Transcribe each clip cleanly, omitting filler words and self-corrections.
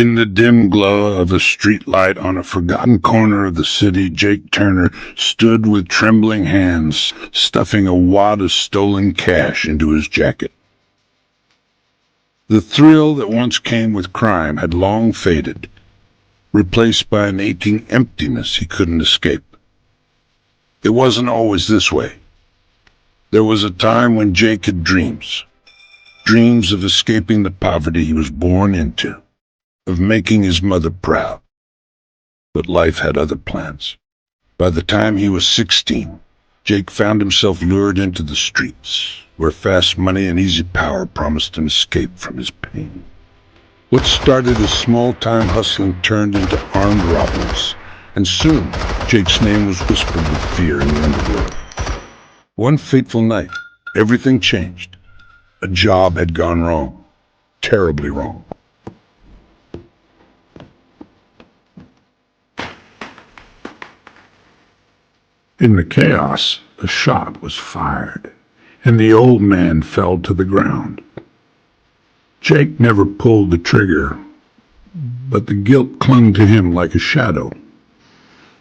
In the dim glow of a streetlight on a forgotten corner of the city, Jake Turner stood with trembling hands, stuffing a wad of stolen cash into his jacket. The thrill that once came with crime had long faded, replaced by an aching emptiness he couldn't escape. It wasn't always this way. There was a time when Jake had dreams of escaping the poverty he was born into, of making his mother proud. But life had other plans. By the time he was 16, Jake found himself lured into the streets, where fast money and easy power promised an escape from his pain. What started as small-time hustling turned into armed robberies, and soon Jake's name was whispered with fear in the underworld. One fateful night, everything changed. A job had gone wrong, terribly wrong. In the chaos, a shot was fired, and the old man fell to the ground. Jake never pulled the trigger, but the guilt clung to him like a shadow.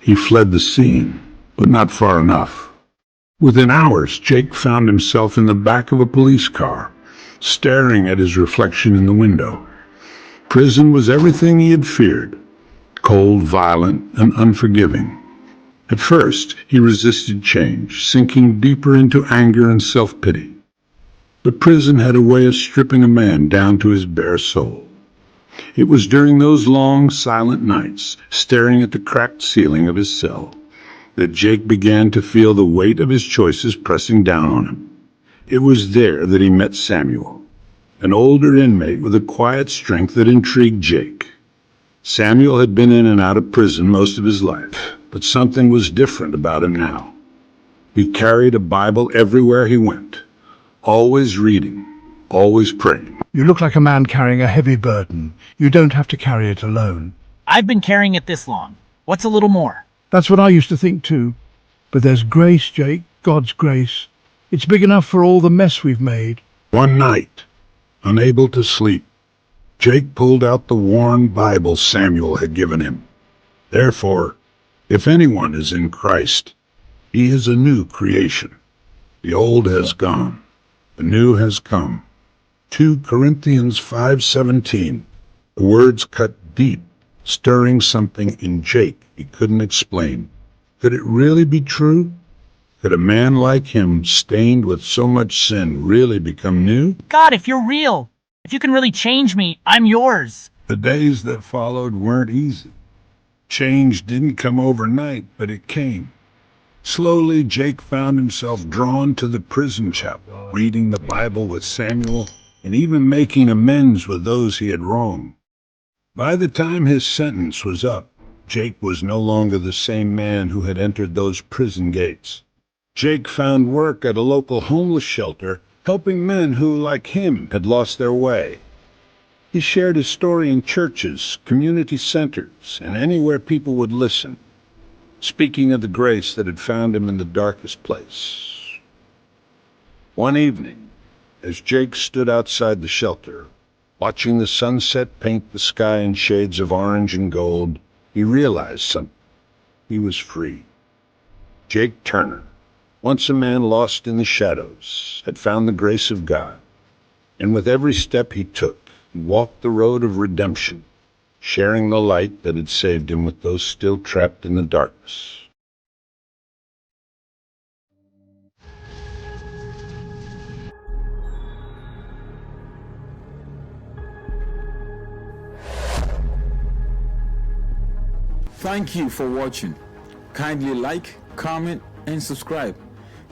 He fled the scene, but not far enough. Within hours, Jake found himself in the back of a police car, staring at his reflection in the window. Prison was everything he had feared, cold, violent, and unforgiving. At first, he resisted change, sinking deeper into anger and self-pity. But prison had a way of stripping a man down to his bare soul. It was during those long, silent nights, staring at the cracked ceiling of his cell, that Jake began to feel the weight of his choices pressing down on him. It was there that he met Samuel, an older inmate with a quiet strength that intrigued Jake. Samuel had been in and out of prison most of his life, but something was different about him now. He carried a Bible everywhere he went, always reading, always praying. You look like a man carrying a heavy burden. You don't have to carry it alone. I've been carrying it this long. What's a little more? That's what I used to think too. But there's grace, Jake, God's grace. It's big enough for all the mess we've made. One night, unable to sleep, Jake pulled out the worn Bible Samuel had given him. Therefore, if anyone is in Christ, he is a new creation. The old has gone, the new has come. 2 Corinthians 5:17. The words cut deep, stirring something in Jake he couldn't explain. Could it really be true? Could a man like him, stained with so much sin, really become new? God, if you're real, if you can really change me, I'm yours. The days that followed weren't easy. Change didn't come overnight, but it came. Slowly, Jake found himself drawn to the prison chapel, reading the Bible with Samuel, and even making amends with those he had wronged. By the time his sentence was up, Jake was no longer the same man who had entered those prison gates. Jake found work at a local homeless shelter, helping men who, like him, had lost their way. He shared his story in churches, community centers, and anywhere people would listen, speaking of the grace that had found him in the darkest place. One evening, as Jake stood outside the shelter, watching the sunset paint the sky in shades of orange and gold, he realized something. He was free. Jake Turner, once a man lost in the shadows, had found the grace of God, and with every step he took, he walked the road of redemption, sharing the light that had saved him with those still trapped in the darkness. Thank you for watching. Kindly like, comment, and subscribe.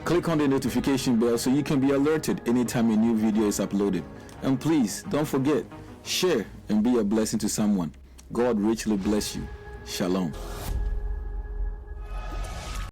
Click on the notification bell so you can be alerted anytime a new video is uploaded. And please, don't forget, share and be a blessing to someone. God richly bless you. Shalom.